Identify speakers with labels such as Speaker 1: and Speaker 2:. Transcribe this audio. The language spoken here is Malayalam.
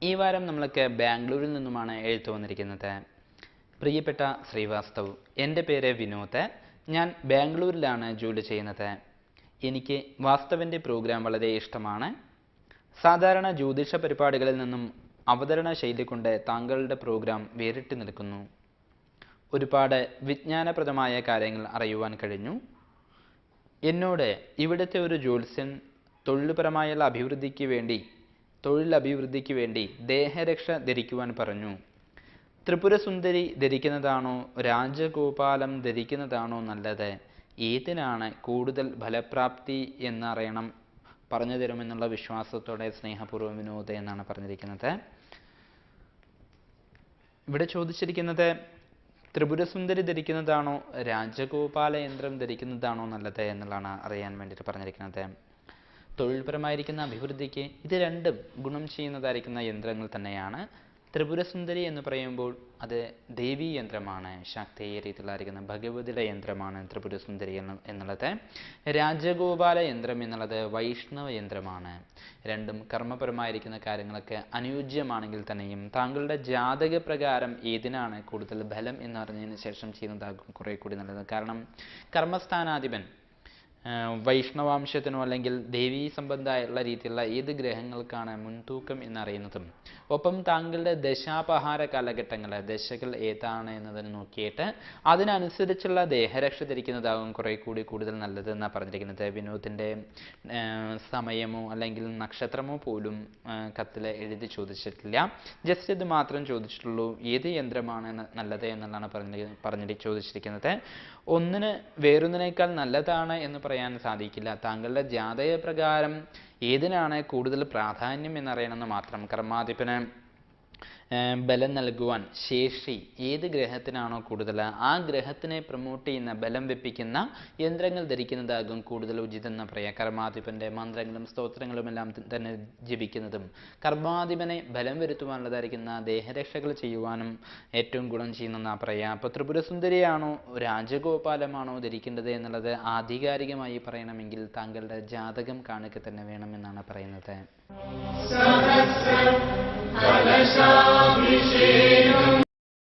Speaker 1: ഈ വാരം നമ്മൾക്ക് ബാംഗ്ലൂരിൽ നിന്നുമാണ് എഴുത്ത് വന്നിരിക്കുന്നത്. പ്രിയപ്പെട്ട ശ്രീവാസ്തവ്, എൻ്റെ പേര് വിനോദ്. ഞാൻ ബാംഗ്ലൂരിലാണ് ജോലി ചെയ്യുന്നത്. എനിക്ക് വാസ്തവിൻ്റെ പ്രോഗ്രാം വളരെ ഇഷ്ടമാണ്. സാധാരണ ജ്യോതിഷ പരിപാടികളിൽ നിന്നും അവതരണ ശൈലി കൊണ്ട് താങ്കളുടെ പ്രോഗ്രാം വേറിട്ട് നിൽക്കുന്നു. ഒരുപാട് വിജ്ഞാനപ്രദമായ കാര്യങ്ങൾ അറിയുവാൻ കഴിഞ്ഞു. എന്നോട് ഇവിടുത്തെ ഒരു ജ്യോത്സ്യൻ തൊഴിലഭിവൃദ്ധിക്ക് വേണ്ടി ദേഹരക്ഷ ധരിക്കുവാൻ പറഞ്ഞു. ത്രിപുരസുന്ദരി ധരിക്കുന്നതാണോ രാജഗോപാലം ധരിക്കുന്നതാണോ നല്ലത്? ഏതിനാണ് കൂടുതൽ ഫലപ്രാപ്തി എന്നറിയണം, പറഞ്ഞു തരുമെന്നുള്ള വിശ്വാസത്തോടെ സ്നേഹപൂർവ്വം വിനോദ് എന്നാണ് പറഞ്ഞിരിക്കുന്നത്. ഇവിടെ ചോദിച്ചിരിക്കുന്നത് ത്രിപുരസുന്ദരി ധരിക്കുന്നതാണോ രാജഗോപാല യന്ത്രം ധരിക്കുന്നതാണോ നല്ലത് എന്നുള്ളതാണ് അറിയാൻ വേണ്ടിയിട്ട് പറഞ്ഞിരിക്കുന്നത്. തൊഴിൽപരമായിരിക്കുന്ന അഭിവൃദ്ധിക്ക് ഇത് രണ്ടും ഗുണം ചെയ്യുന്നതായിരിക്കുന്ന യന്ത്രങ്ങൾ തന്നെയാണ്. ത്രിപുരസുന്ദരി എന്ന് പറയുമ്പോൾ അത് ദേവീ യന്ത്രമാണ്, ശാക്തേയ രീതിയിലായിരിക്കുന്ന ഭഗവതിയുടെ യന്ത്രമാണ് ത്രിപുരസുന്ദരി എന്നുള്ളത്. രാജഗോപാല യന്ത്രം എന്നുള്ളത് വൈഷ്ണവ യന്ത്രമാണ്. രണ്ടും കർമ്മപരമായിരിക്കുന്ന കാര്യങ്ങളൊക്കെ അനുയോജ്യമാണെങ്കിൽ തന്നെയും താങ്കളുടെ ജാതക പ്രകാരം ഏതിനാണ് കൂടുതൽ ഫലം എന്നറിഞ്ഞതിന് ശേഷം ചെയ്യുന്നതാകും കുറെ കൂടി നല്ലത്. കാരണം കർമ്മസ്ഥാനാധിപൻ വൈഷ്ണവാംശത്തിനോ അല്ലെങ്കിൽ ദേവീ സംബന്ധമായുള്ള രീതിയിലുള്ള ഏത് ഗ്രഹങ്ങൾക്കാണ് മുൻതൂക്കം എന്നറിയുന്നതും ഒപ്പം താങ്കളുടെ ദശാപഹാര കാലഘട്ടങ്ങൾ ദശകൾ ഏതാണ് എന്നതിന് നോക്കിയിട്ട് അതിനനുസരിച്ചുള്ള ദേഹരക്ഷ ധരിക്കുന്നതാകും കുറെ കൂടി കൂടുതൽ നല്ലത് എന്നാണ് പറഞ്ഞിരിക്കുന്നത്. വിനോദിൻ്റെ സമയമോ അല്ലെങ്കിൽ നക്ഷത്രമോ പോലും കത്തിൽ എഴുതി ചോദിച്ചിട്ടില്ല. ജസ്റ്റ് ഇത് മാത്രം ചോദിച്ചിട്ടുള്ളൂ, ഏത് യന്ത്രമാണ് നല്ലത് എന്നുള്ളതാണ് ചോദിച്ചിരിക്കുന്നത്. ഒന്നിന് വേറൊന്നിനേക്കാൾ നല്ലതാണ് എന്ന് പറയാൻ സാധിക്കില്ല. താങ്കളുടെ ജാതക പ്രകാരം ഏതിനാണ് കൂടുതൽ പ്രാധാന്യം എന്നറിയണമെന്ന് മാത്രം. കർമാധിപന് ബലം നൽകുവാൻ ശേഷി ഏത് ഗ്രഹത്തിനാണോ കൂടുതൽ ആ ഗ്രഹത്തിനെ പ്രൊമോട്ട് ചെയ്യുന്ന ബലം വെപ്പിക്കുന്ന യന്ത്രങ്ങൾ ധരിക്കുന്നതാകും കൂടുതൽ ഉചിതം എന്ന് പറയാം. കർമാധിപൻ്റെ മന്ത്രങ്ങളും സ്തോത്രങ്ങളും എല്ലാം തന്നെ ജപിക്കുന്നതും കർമാധിപനെ ബലം വരുത്തുവാനുള്ളതായിരിക്കുന്ന ദേഹരക്ഷകൾ ചെയ്യുവാനും ഏറ്റവും ഗുണം ചെയ്യുന്നതെന്നാണ് പറയാം. അപ്പോൾ ത്രിപുരസുന്ദരിയാണോ രാജഗോപാലമാണോ ധരിക്കേണ്ടത് എന്നുള്ളത് ആധികാരികമായി പറയണമെങ്കിൽ താങ്കളുടെ ജാതകം കാണുക തന്നെ വേണമെന്നാണ് പറയുന്നത്.